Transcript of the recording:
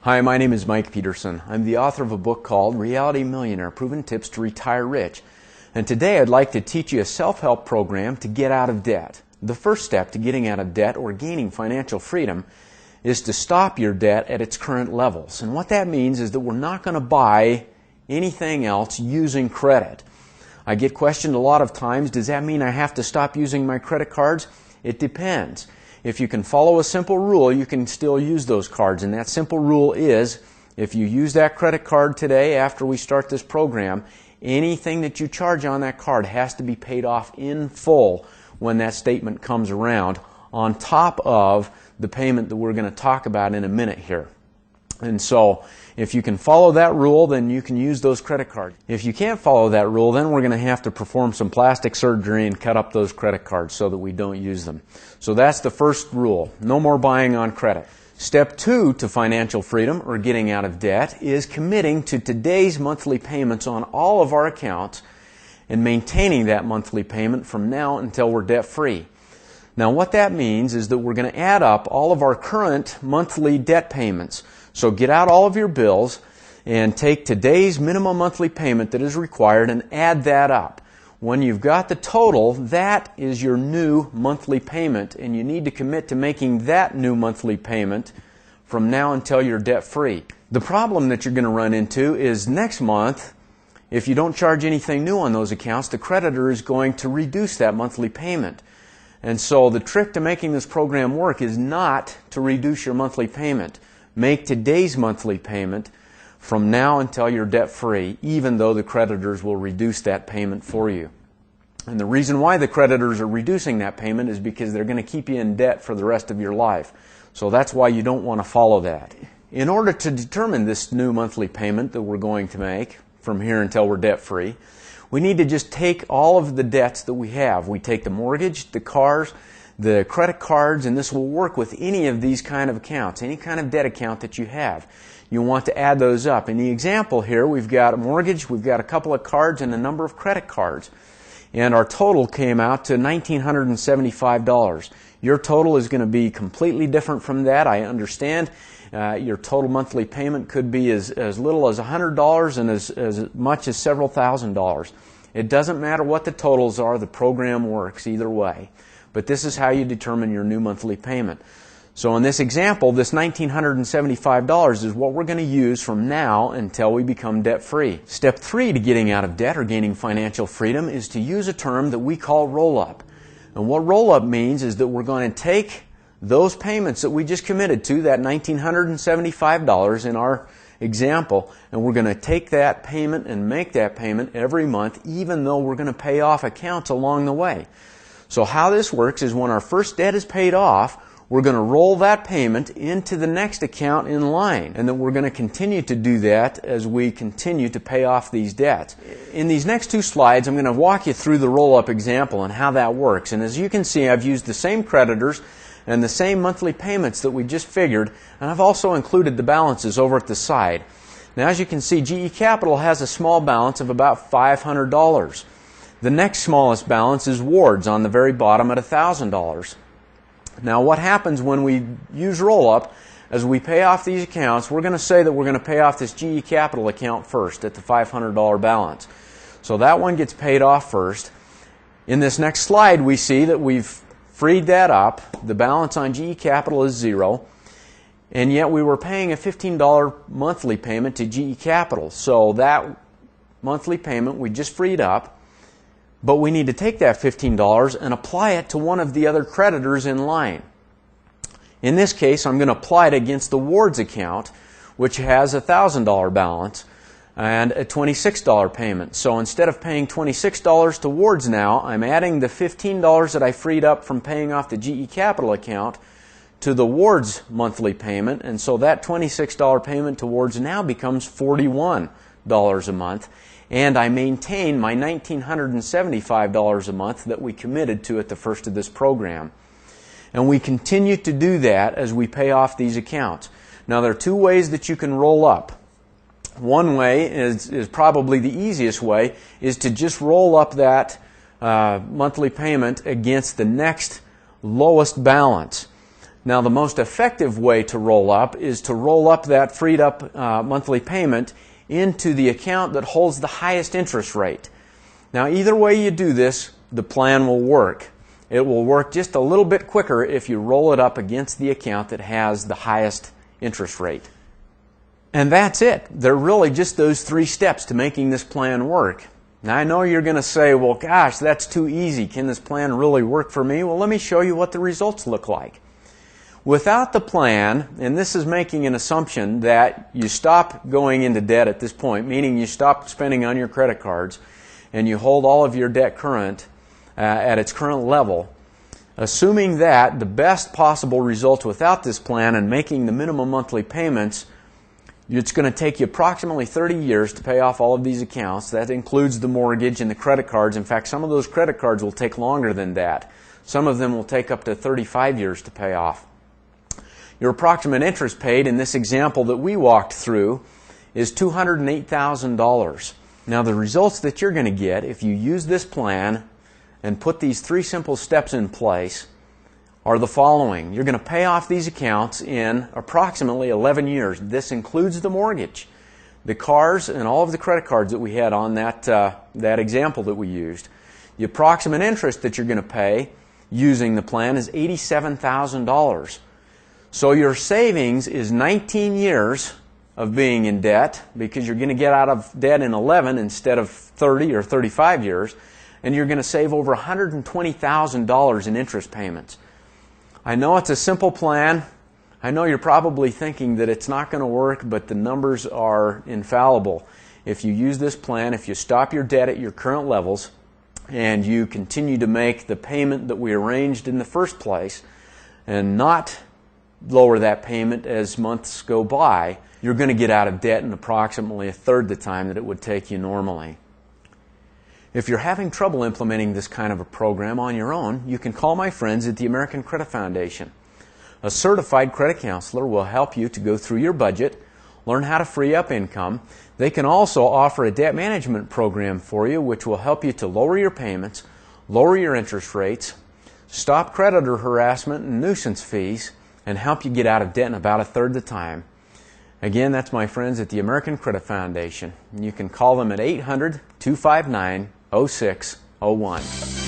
Hi, my name is Mike Peterson. I'm the author of a book called Reality Millionaire: Proven Tips to Retire Rich. And today I'd like to teach you a self-help program to get out of debt. The first step to getting out of debt or gaining financial freedom is to stop your debt at its current levels. And what that means is that we're not going to buy anything else using credit. I get questioned a lot of times, does that mean I have to stop using my credit cards? It depends. If you can follow a simple rule, you can still use those cards. And that simple rule is, if you use that credit card today after we start this program, anything that you charge on that card has to be paid off in full when that statement comes around, on top of the payment that we're going to talk about in a minute here. And so, if you can follow that rule, then you can use those credit cards. If you can't follow that rule, then we're going to have to perform some plastic surgery and cut up those credit cards so that we don't use them. So that's the first rule. No more buying on credit. Step 2 to financial freedom, or getting out of debt, is committing to today's monthly payments on all of our accounts and maintaining that monthly payment from now until we're debt-free. Now what that means is that we're going to add up all of our current monthly debt payments. So get out all of your bills and take today's minimum monthly payment that is required and add that up. When you've got the total, that is your new monthly payment, and you need to commit to making that new monthly payment from now until you're debt-free. The problem that you're going to run into is next month, if you don't charge anything new on those accounts, the creditor is going to reduce that monthly payment. And so the trick to making this program work is not to reduce your monthly payment. Make today's monthly payment from now until you're debt-free, even though the creditors will reduce that payment for you. And the reason why the creditors are reducing that payment is because they're going to keep you in debt for the rest of your life. So that's why you don't want to follow that. In order to determine this new monthly payment that we're going to make from here until we're debt-free, we need to just take all of the debts that we have. We take the mortgage, the cars, the credit cards, and this will work with any of these kind of accounts, any kind of debt account that you have. You want to add those up. In the example here, we've got a mortgage, we've got a couple of cards, and a number of credit cards. And our total came out to $1,975. Your total is going to be completely different from that. I understand your total monthly payment could be as little as $100 and as much as several $1,000s. It doesn't matter what the totals are, the program works either way. But this is how you determine your new monthly payment. So in this example, this $1,975 is what we're going to use from now until we become debt-free. Step 3 to getting out of debt or gaining financial freedom is to use a term that we call roll-up. And what roll-up means is that we're going to take those payments that we just committed to, that $1,975 in our example, and we're going to take that payment and make that payment every month, even though we're going to pay off accounts along the way. So how this works is when our first debt is paid off, we're going to roll that payment into the next account in line, and then we're going to continue to do that as we continue to pay off these debts. In these next 2 slides, I'm going to walk you through the roll-up example and how that works. And as you can see, I've used the same creditors and the same monthly payments that we just figured, and I've also included the balances over at the side. Now as you can see, GE Capital has a small balance of about $500. The next smallest balance is Ward's on the very bottom at $1,000. Now what happens when we use roll-up, as we pay off these accounts, we're going to say that we're going to pay off this GE Capital account first at the $500 balance. So that one gets paid off first. In this next slide we see that we've freed that up. The balance on GE Capital is 0. And yet we were paying a $15 monthly payment to GE Capital. So that monthly payment we just freed up. But we need to take that $15 and apply it to one of the other creditors in line. In this case, I'm going to apply it against the Ward's account, which has a $1,000 balance and a $26 payment. So instead of paying $26 to Ward's now, I'm adding the $15 that I freed up from paying off the GE Capital account to the Ward's monthly payment. And so that $26 payment to Ward's now becomes $41 a month. And I maintain my $1,975 a month that we committed to at the first of this program. And we continue to do that as we pay off these accounts. Now there are 2 ways that you can roll up. One way is probably the easiest way, is to just roll up that monthly payment against the next lowest balance. Now, the most effective way to roll up is to roll up that freed up monthly payment into the account that holds the highest interest rate. Now, either way you do this, the plan will work. It will work just a little bit quicker if you roll it up against the account that has the highest interest rate. And that's it. They're really just those 3 steps to making this plan work. Now, I know you're going to say, well, gosh, that's too easy. Can this plan really work for me? Well, let me show you what the results look like. Without the plan, and this is making an assumption that you stop going into debt at this point, meaning you stop spending on your credit cards and you hold all of your debt current at its current level. Assuming that, the best possible results without this plan and making the minimum monthly payments, it's going to take you approximately 30 years to pay off all of these accounts. That includes the mortgage and the credit cards. In fact, some of those credit cards will take longer than that. Some of them will take up to 35 years to pay off. Your approximate interest paid in this example that we walked through is $208,000. Now, the results that you're going to get if you use this plan and put these 3 simple steps in place are the following. You're going to pay off these accounts in approximately 11 years. This includes the mortgage, the cars, and all of the credit cards that we had on that example that we used. The approximate interest that you're going to pay using the plan is $87,000. So your savings is 19 years of being in debt, because you're going to get out of debt in 11 instead of 30 or 35 years, and you're going to save over $120,000 in interest payments. I know it's a simple plan. I know you're probably thinking that it's not going to work, but the numbers are infallible. If you use this plan, if you stop your debt at your current levels, and you continue to make the payment that we arranged in the first place, and not lower that payment as months go by, you're going to get out of debt in approximately 1/3 the time that it would take you normally. If you're having trouble implementing this kind of a program on your own, you can call my friends at the American Credit Foundation. A certified credit counselor will help you to go through your budget, learn how to free up income. They can also offer a debt management program for you, which will help you to lower your payments, lower your interest rates, stop creditor harassment and nuisance fees, and help you get out of debt in about 1/3 the time. Again, that's my friends at the American Credit Foundation. You can call them at 800-259-0601.